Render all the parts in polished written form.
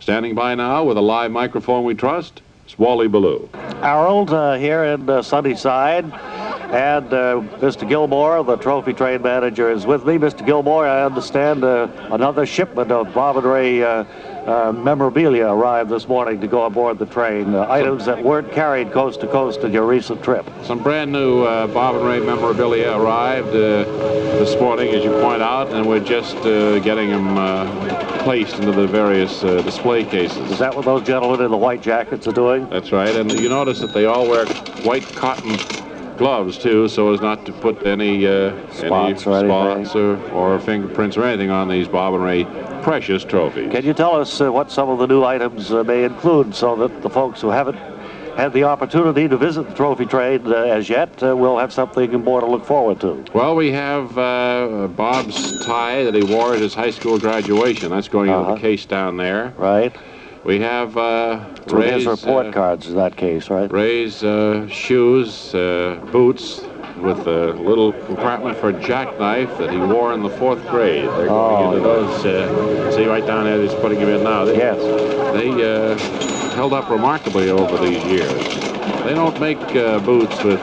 Standing by now with a live microphone we trust, it's Wally Ballou. Harold here in Sunnyside, and Mr. Gilmore, the trophy train manager, is with me. Mr. Gilmore, I understand another shipment of Bob and Ray memorabilia arrived this morning to go aboard the train, items that weren't carried coast to coast in your recent trip. Some brand new Bob and Ray memorabilia arrived this morning, as you point out, and we're just getting them placed into the various display cases. Is that what those gentlemen in the white jackets are doing? That's right, and you notice that they all wear white cotton gloves too, so as not to put any spots or fingerprints or anything on these Bob and Ray precious trophies. Can you tell us what some of the new items may include, so that the folks who haven't had the opportunity to visit the trophy train as yet will have something more to look forward to? Well, we have Bob's tie that he wore at his high school graduation. That's going into the case down there. Right. We have Ray's report cards in that case, right? Ray's shoes, boots, with a little compartment for a jackknife that he wore in the 4th grade. They're going into those. See right down there, he's putting them in now. Yes. They held up remarkably over these years. They don't make boots with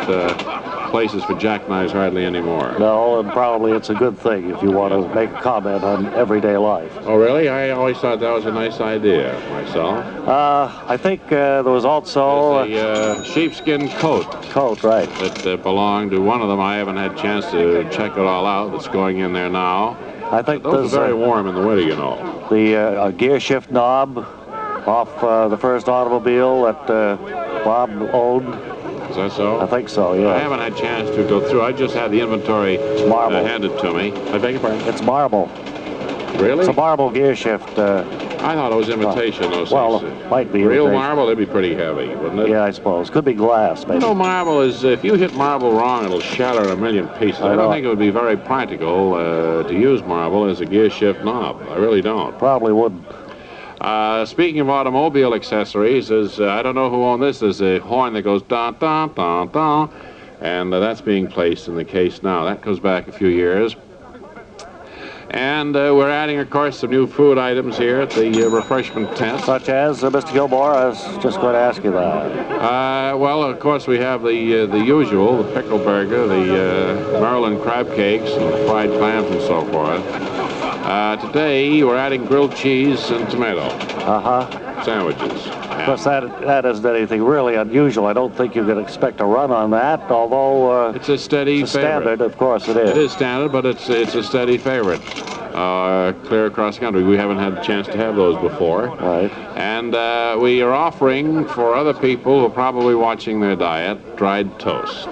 places for jackknives hardly anymore. No, and probably it's a good thing if you want to make a comment on everyday life. Oh, really? I always thought that was a nice idea myself. I think there was also a sheepskin coat. Right. That belonged to one of them. I haven't had a chance to check it all out. It's going in there now. I think those are very warm in the winter, you know. The gear shift knob off the first automobile that Bob owned. Is that so? I think so, yeah. I haven't had a chance to go through. I just had the inventory handed to me. I beg your pardon? It's marble. Really? It's a marble gear shift. I thought it was imitation, those well, things. It might be real imitation. marble, it'd be pretty heavy, wouldn't it? Yeah, I suppose. Could be glass, maybe. You know, marble is, if you hit marble wrong, it'll shatter in a million pieces. I don't think it would be very practical to use marble as a gear shift knob. I really don't. Probably wouldn't. Speaking of automobile accessories, I don't know who owned this. There's a horn that goes dun dun dun dun, and that's being placed in the case now. That goes back a few years. And we're adding, of course, some new food items here at the refreshment tent. Such as, Mr. Gilmore, I was just going to ask you that. Well, of course, we have the usual, the pickle burger, the Maryland crab cakes, and the fried clams and so forth. Today, we're adding grilled cheese and tomato sandwiches. Of course, that isn't anything really unusual. I don't think you can expect a run on that, although it's a steady favorite. Standard, of course it is. It is standard, but it's a steady favorite. Clear across the country. We haven't had a chance to have those before. Right. And we are offering for other people who are probably watching their diet, dried toast.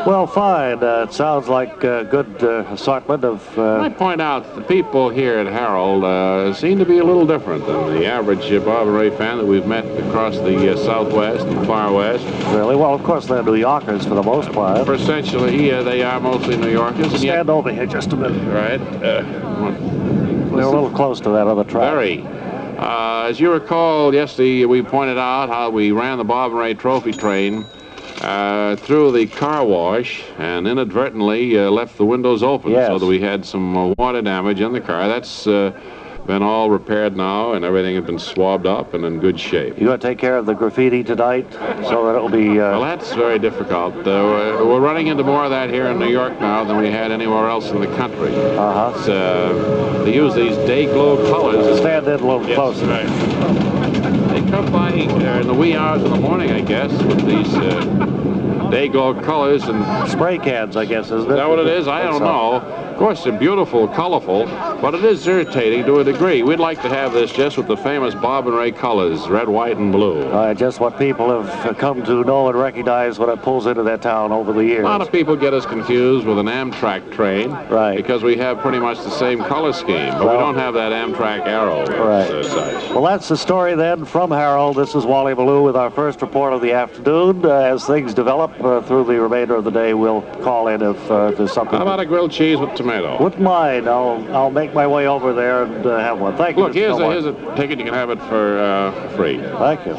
Well, fine. It sounds like a good assortment of... I point out the people here at Harold seem to be a little different than the average Bob and Ray fan that we've met across the Southwest and Far West. Really? Well, of course, they're New Yorkers for the most part. Essentially, they are mostly New Yorkers. Stand over here just a minute. Right. They're a little close to that other track. Very. As you recall, yesterday we pointed out how we ran the Bob and Ray trophy train through the car wash and inadvertently left the windows open, so that we had some water damage in the car. That's been all repaired now, and everything has been swabbed up and in good shape. You going to take care of the graffiti tonight so that it'll be... Well, that's very difficult. We're running into more of that here in New York now than we had anywhere else in the country. They use these day-glow colors. Stand in a little closer. Right. They come by in the wee hours of the morning, I guess, with these day-glow colors and... Spray cans, I guess, isn't it? Is that what it is? I don't know. Of course, they're beautiful, colorful, but it is irritating to a degree. We'd like to have this just with the famous Bob and Ray colors, red, white, and blue. Just what people have come to know and recognize when it pulls into their town over the years. A lot of people get us confused with an Amtrak train. Right. Because we have pretty much the same color scheme, but we don't have that Amtrak arrow. Right. Such. Well, that's the story then from Harold. This is Wally Ballou with our first report of the afternoon. As things develop through the remainder of the day, we'll call in if there's something. How about a grilled cheese with tomato? Wouldn't mind. I'll make my way over there and have one. Thank you. Look, here's a ticket. You can have it for free. Thank you.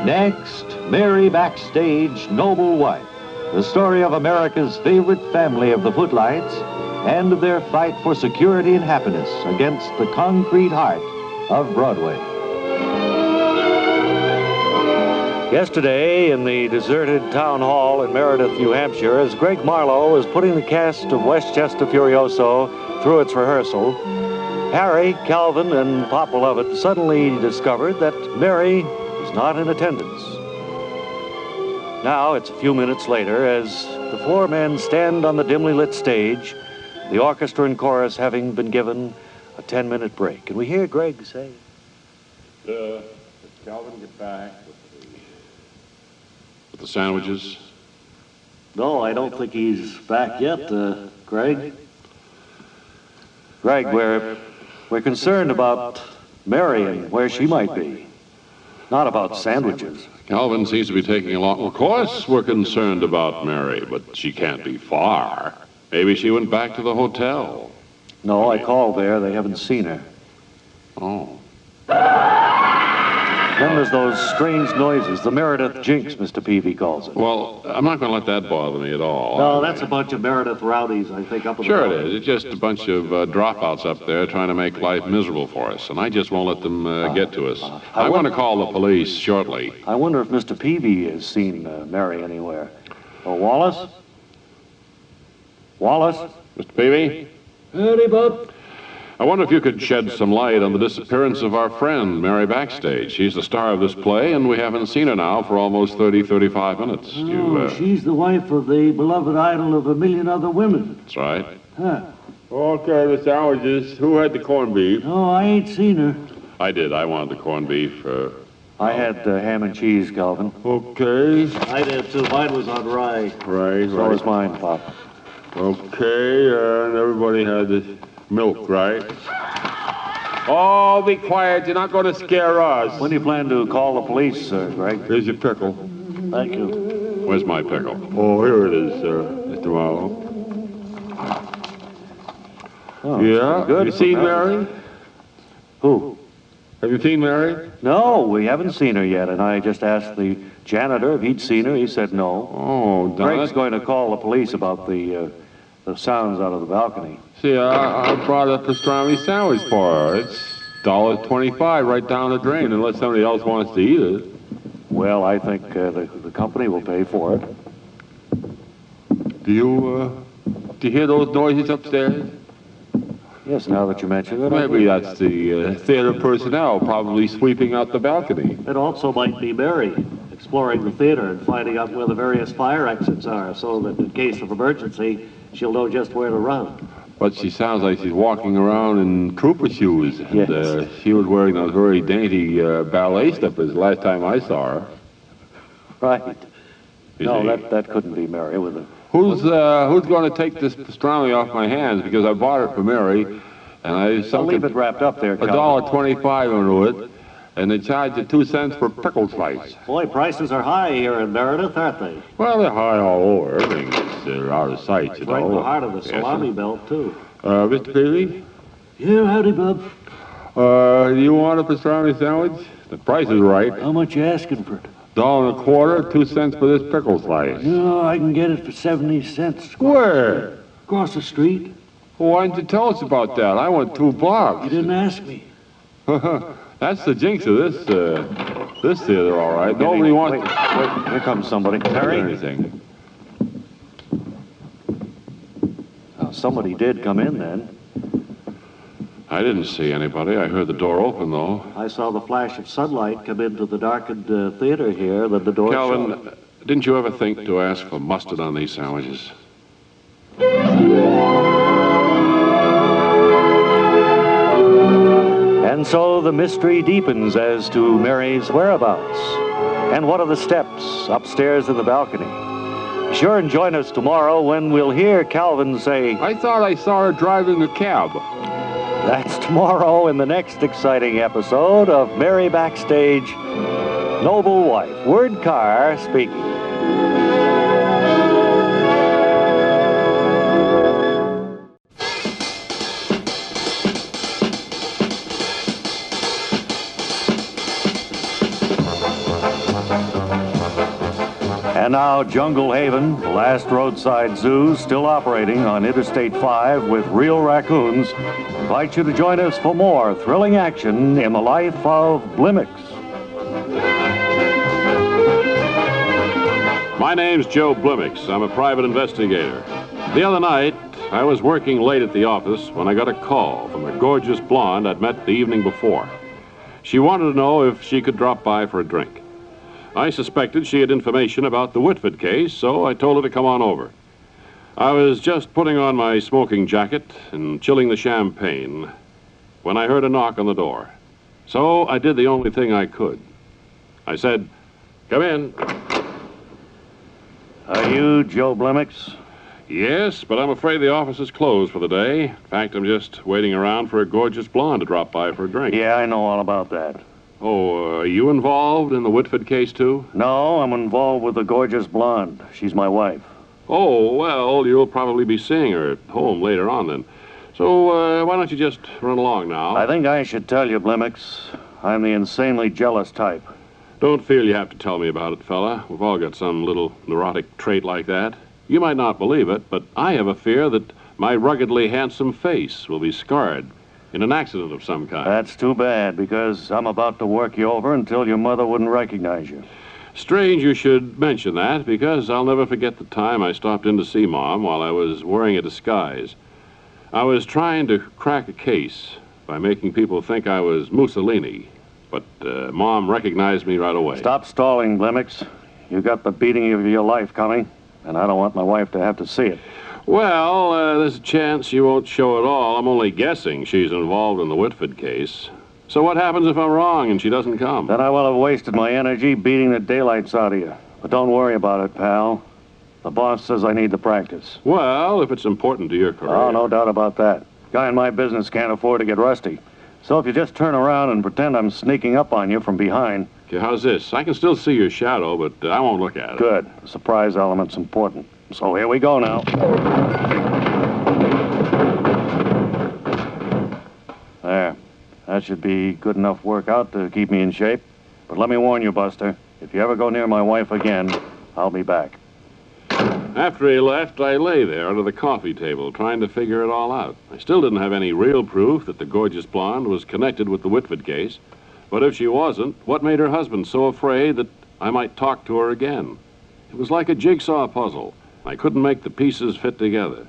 Next, Mary Backstage, noble wife. the story of America's favorite family of the Footlights and of their fight for security and happiness against the concrete heart of Broadway. Yesterday, in the deserted town hall in Meredith, New Hampshire, as Greg Marlowe was putting the cast of Westchester Furioso through its rehearsal, Harry, Calvin, and Pop Beloved suddenly discovered that Mary was not in attendance. Now it's a few minutes later as the four men stand on the dimly lit stage, the orchestra and chorus having been given a 10-minute break. And we hear Greg say, Did Calvin get back with the sandwiches? No, I don't think he's back yet, Greg. Greg, we're concerned about Mary and where she might be, not about sandwiches. Calvin seems to be taking a long... Of course we're concerned about Mary, but she can't be far. Maybe she went back to the hotel. No, I called there. They haven't seen her. Oh. Then there's those strange noises, the Meredith jinx, Mr. Peavy calls it. Well, I'm not going to let that bother me at all. No, that's a bunch of Meredith rowdies, I think, up in the Sure it is. It's just a bunch of dropouts up there trying to make life miserable for us, and I just won't let them get to us. I want to call the police shortly. I wonder if Mr. Peavy has seen Mary anywhere. Oh, Wallace? Wallace? Mr. Peavy? Howdy, Bob. I wonder if you could shed some light on the disappearance of our friend, Mary Backstayge. She's the star of this play, and we haven't seen her now for almost 30, 35 minutes. She's the wife of the beloved idol of a million other women. That's right. Huh. Okay, the sandwiches. Who had the corned beef? No, I ain't seen her. I did. I wanted the corned beef. I had ham and cheese, Calvin. Okay. I did, too. Mine was on rye. Right, So right. was mine, Pop. Okay, and everybody had this milk, right? Oh, be quiet. You're not going to scare us. When do you plan to call the police, Greg? Here's your pickle. Thank you. Where's my pickle? Oh, here it is, Mr. Marlowe. Oh, Yeah? good. You seen Mary? Who? Have you seen Mary? No, we haven't seen her yet, and I just asked the janitor if he'd seen her. He said no. Oh, Greg's Don. going to call the police about the sounds out of the balcony. See, I brought a pastrami sandwich for her. It's $1.25 right down the drain, unless somebody else wants to eat it. Well, I think the company will pay for it. Do you hear those noises upstairs? Yes, now that you mention it. Maybe that's the theater personnel probably sweeping out the balcony. It also might be Mary exploring the theater and finding out where the various fire exits are so that in case of emergency, she'll know just where to run. But she sounds like she's walking around in Cooper shoes. And, Yes. she was wearing those very dainty ballet slippers last time I saw her. Right. You No, see. that couldn't be Mary with her. Who's going to take this pastrami off my hands? Because I bought it for Mary, and I I'll sunk leave it wrapped up there, Calvin. $1.25 into it, and they charge you 2 cents for pickle slice. Boy, prices are high here in Meredith, aren't they? Well, they're high all over. Everything's out of sight, you Right in know. the heart of the Yes, salami sir. belt, too. Mr. Peavy, Yeah, howdy, Bub. do you want a pastrami sandwich? The price is right. How much you asking for it? $1.25, 2 cents for this pickle slice. No, I can get it for 70 cents. Where? Across the street. Well, why didn't you tell us about that? I want 2 You bucks. didn't ask me. That's the jinx of this theater, all right. Nobody wants Wait, here comes somebody. to do Mary? anything. Oh, somebody did come in then. I didn't see anybody. I heard the door open, though. I saw the flash of sunlight come into the darkened theater here, then the door shut. Calvin, didn't you ever think to ask for mustard on these sandwiches? And so the mystery deepens as to Mary's whereabouts. And what are the steps upstairs in the balcony? Be sure and join us tomorrow when we'll hear Calvin say, I thought I saw her driving a cab. that's tomorrow in the next exciting episode of Mary Backstage, Noble Wife. Word Carr speaking. And now Jungle Haven, the last roadside zoo still operating on Interstate 5 with real raccoons, invites you to join us for more thrilling action in the life of Blimmix. My name's Joe Blimmix. I'm a private investigator. The other night, I was working late at the office when I got a call from a gorgeous blonde I'd met the evening before. She wanted to know if she could drop by for a drink. I suspected she had information about the Whitford case, so I told her to come on over. I was just putting on my smoking jacket and chilling the champagne when I heard a knock on the door. So I did the only thing I could. I said, "Come in." Are you Joe Blimmix? Yes, but I'm afraid the office is closed for the day. In fact, I'm just waiting around for a gorgeous blonde to drop by for a drink. Yeah, I know all about that. Oh, are you involved in the Whitford case, too? No, I'm involved with the gorgeous blonde. She's my wife. Oh, well, you'll probably be seeing her at home later on, then. So, why don't you just run along now? I think I should tell you, Blimmix, I'm the insanely jealous type. Don't feel you have to tell me about it, fella. We've all got some little neurotic trait like that. You might not believe it, but I have a fear that my ruggedly handsome face will be scarred in an accident of some kind. That's too bad, because I'm about to work you over until your mother wouldn't recognize you. Strange you should mention that, because I'll never forget the time I stopped in to see Mom while I was wearing a disguise. I was trying to crack a case by making people think I was Mussolini, but Mom recognized me right away. Stop stalling, Blimmix. You got the beating of your life coming, and I don't want my wife to have to see it. Well, there's a chance she won't show at all. I'm only guessing she's involved in the Whitford case. So what happens if I'm wrong and she doesn't come? Then I will have wasted my energy beating the daylights out of you. But don't worry about it, pal. The boss says I need the practice. Well, if it's important to your career. Oh, no doubt about that. Guy in my business can't afford to get rusty. So if you just turn around and pretend I'm sneaking up on you from behind... Okay, how's this? I can still see your shadow, but I won't look at it. Good. The surprise element's important. So here we go now. There. That should be good enough workout to keep me in shape. But let me warn you, Buster, if you ever go near my wife again, I'll be back. After he left, I lay there under the coffee table trying to figure it all out. I still didn't have any real proof that the gorgeous blonde was connected with the Whitford case. But if she wasn't, what made her husband so afraid that I might talk to her again? It was like a jigsaw puzzle. I couldn't make the pieces fit together.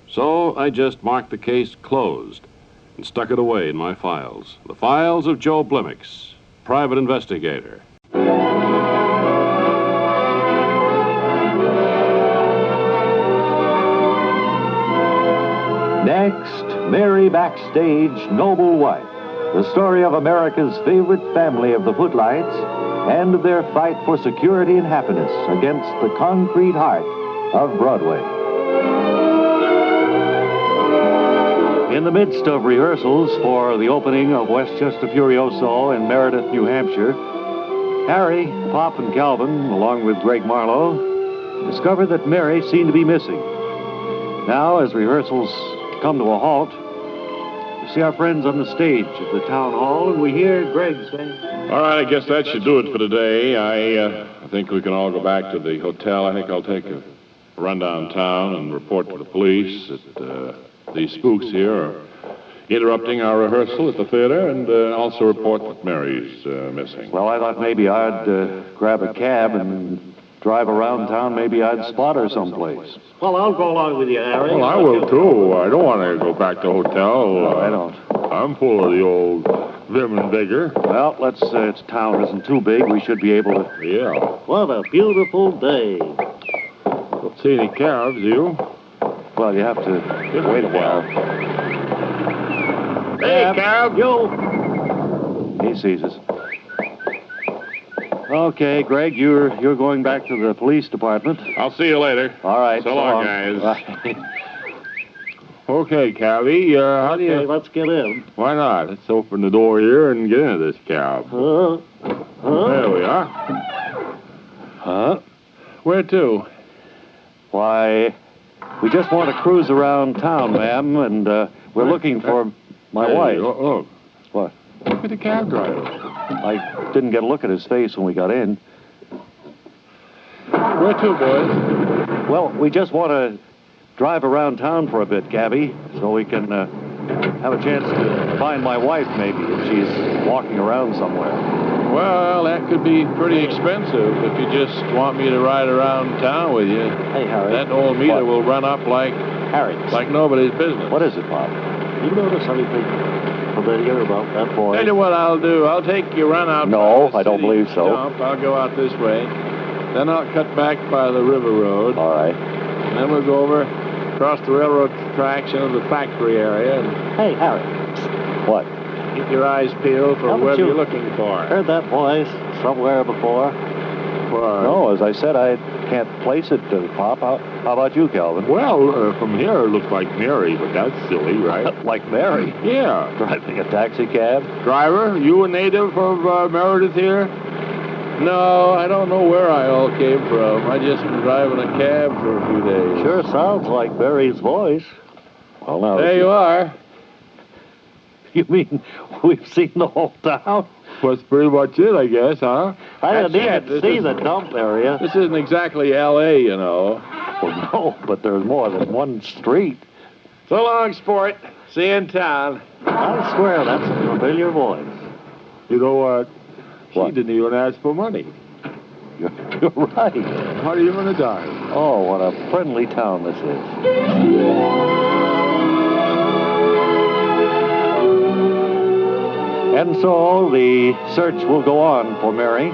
So I just marked the case closed and stuck it away in my files. The files of Joe Blimmix, private investigator. Next, Mary Backstage, Noble Wife. The story of America's favorite family of the Footlights and their fight for security and happiness against the concrete heart of Broadway. In the midst of rehearsals for the opening of Westchester Furioso in Meredith, New Hampshire, Harry, Pop, and Calvin, along with Greg Marlowe, discovered that Mary seemed to be missing. Now, as rehearsals come to a halt, we see our friends on the stage at the town hall, and we hear Greg saying... All right, I guess that should do it for today. I think we can all go back to the hotel. I think I'll take a run downtown and report to the police that these spooks here are interrupting our rehearsal at the theater, and also report that Mary's missing. Well, I thought maybe I'd grab a cab and drive around town. Maybe I'd spot her someplace. Well, I'll go along with you, Harry. Well, I will, too. I don't want to go back to the hotel. No, I don't. I'm full of the old vim and vigor. Well, its town isn't too big. We should be able to... Yeah. What a beautiful day. Don't see any cabs, do you? Well, you have to wait a while. Hey, cab, you. He sees us. Okay, Greg, you're going back to the police department. I'll see you later. All right. So long, guys. Okay, cabby, how do you... Okay, let's get in. Why not? Let's open the door here and get into this cab. There we are. Huh? Where to? Why, we just want to cruise around town, ma'am, and we're looking for my wife. Look. What? Look at the cab driver. I didn't get a look at his face when we got in. Where to, boys? Well, we just want to drive around town for a bit, Gabby, so we can have a chance to find my wife, maybe, if she's walking around somewhere. Well, that could be pretty expensive if you just want me to ride around town with you. Hey, Harry. That old meter will run up like nobody's business. What is it, Bob? You notice anything familiar about that boy? Tell you what I'll do. I'll take you run out. No, I don't believe so. I'll go out this way. Then I'll cut back by the river road. All right. And then we'll go over across the railroad tracks into the factory area. And hey, Harry. What? Keep your eyes peeled for whoever you're looking for. Heard that voice somewhere before? No, as I said, I can't place it, Pop. How about you, Calvin? Well, from here it looks like Mary, but that's silly, right? Like Mary? Yeah. Driving a taxi cab? Driver, you a native of Meredith here? No, I don't know where I all came from. I just been driving a cab for a few days. Sure sounds like Mary's voice. Well, now... There you are. You mean we've seen the whole town? That's pretty much it, I guess, huh? I didn't even see the dump area. This isn't exactly L.A., you know. Well, no, but there's more than one street. So long, sport. See you in town. I swear that's a familiar voice. You know what? What? She didn't even ask for money. You're right. How are you going to die? Oh, what a friendly town this is. And so the search will go on for Mary,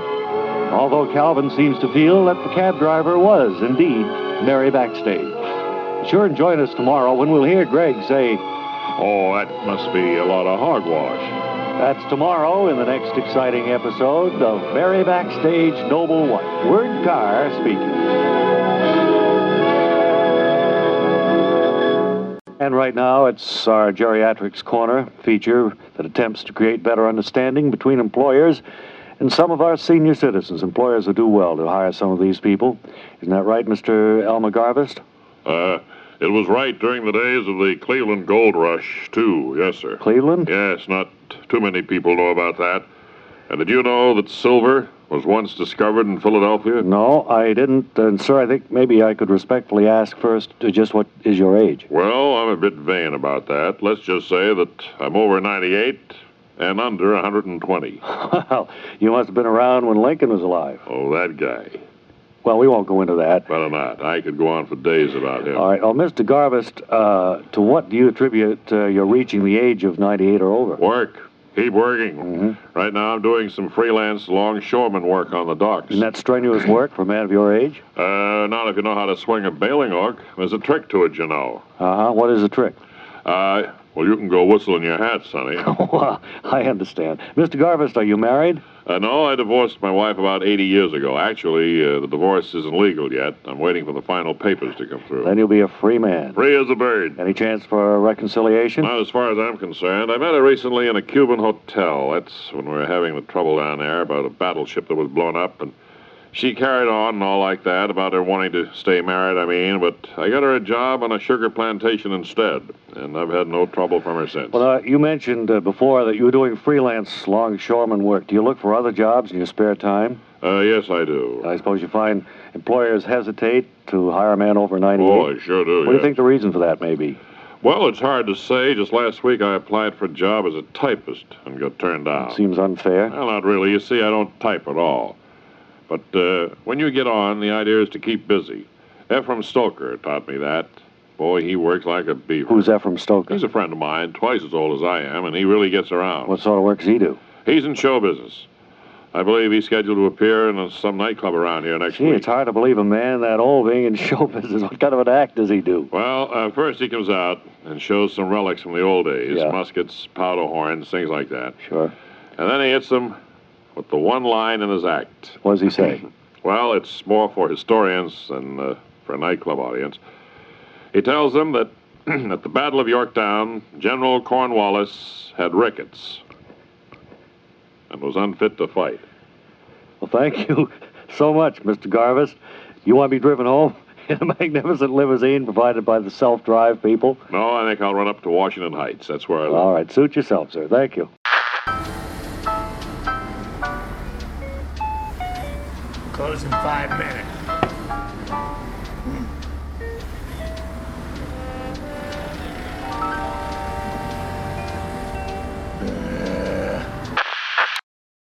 although Calvin seems to feel that the cab driver was indeed Mary Backstayge. Be sure and join us tomorrow when we'll hear Greg say, "Oh, that must be a lot of hogwash." That's tomorrow in the next exciting episode of Mary Backstayge, Noble Wife. Word Carr speaking. And right now, it's our Geriatric Corner feature that attempts to create better understanding between employers and some of our senior citizens. Employers who do well to hire some of these people. Isn't that right, Mr. Elmer Garvist? It was right during the days of the Cleveland Gold Rush, too. Yes, sir. Cleveland? Yes, not too many people know about that. And did you know that silver was once discovered in Philadelphia? No, I didn't. And, sir, I think maybe I could respectfully ask first just what is your age? Well, I'm a bit vain about that. Let's just say that I'm over 98 and under 120. Well, you must have been around when Lincoln was alive. Oh, that guy. Well, we won't go into that. Better not. I could go on for days about him. All right. Well, Mr. Garvist, to what do you attribute your reaching the age of 98 or over? Work. Keep working. Mm-hmm. Right now I'm doing some freelance longshoreman work on the docks. Isn't that strenuous work for a man of your age? Not if you know how to swing a bailing hook. There's a trick to it, you know. Uh-huh. What is the trick? Well, you can go whistle in your hat, Sonny. Well, I understand. Mr. Garvist, are you married? No, I divorced my wife about 80 years ago. Actually, the divorce isn't legal yet. I'm waiting for the final papers to come through. Then you'll be a free man. Free as a bird. Any chance for a reconciliation? Not as far as I'm concerned. I met her recently in a Cuban hotel. That's when we were having the trouble down there about a battleship that was blown up, and she carried on and all like that about her wanting to stay married, but I got her a job on a sugar plantation instead, and I've had no trouble from her since. Well, you mentioned before that you were doing freelance longshoreman work. Do you look for other jobs in your spare time? Yes, I do. I suppose you find employers hesitate to hire a man over 98? Oh, I sure do, What do you think the reason for that may be? Well, it's hard to say. Just last week I applied for a job as a typist and got turned down. Seems unfair. Well, not really. You see, I don't type at all. But when you get on, the idea is to keep busy. Ephraim Stoker taught me that. Boy, he works like a beaver. Who's Ephraim Stoker? He's a friend of mine, twice as old as I am, and he really gets around. What sort of work does he do? He's in show business. I believe he's scheduled to appear in some nightclub around here next week. It's hard to believe a man that old being in show business. What kind of an act does he do? Well, first he comes out and shows some relics from the old days. Yeah. Muskets, powder horns, things like that. Sure. And then he hits them with the one line in his act. What does he say? Well, it's more for historians than for a nightclub audience. He tells them that at the Battle of Yorktown, General Cornwallis had rickets and was unfit to fight. Well, thank you so much, Mr. Garvis. You want to be driven home in a magnificent limousine provided by the self-drive people? No, I think I'll run up to Washington Heights. That's where I live. All right, suit yourself, sir. Thank you. Close in 5 minutes.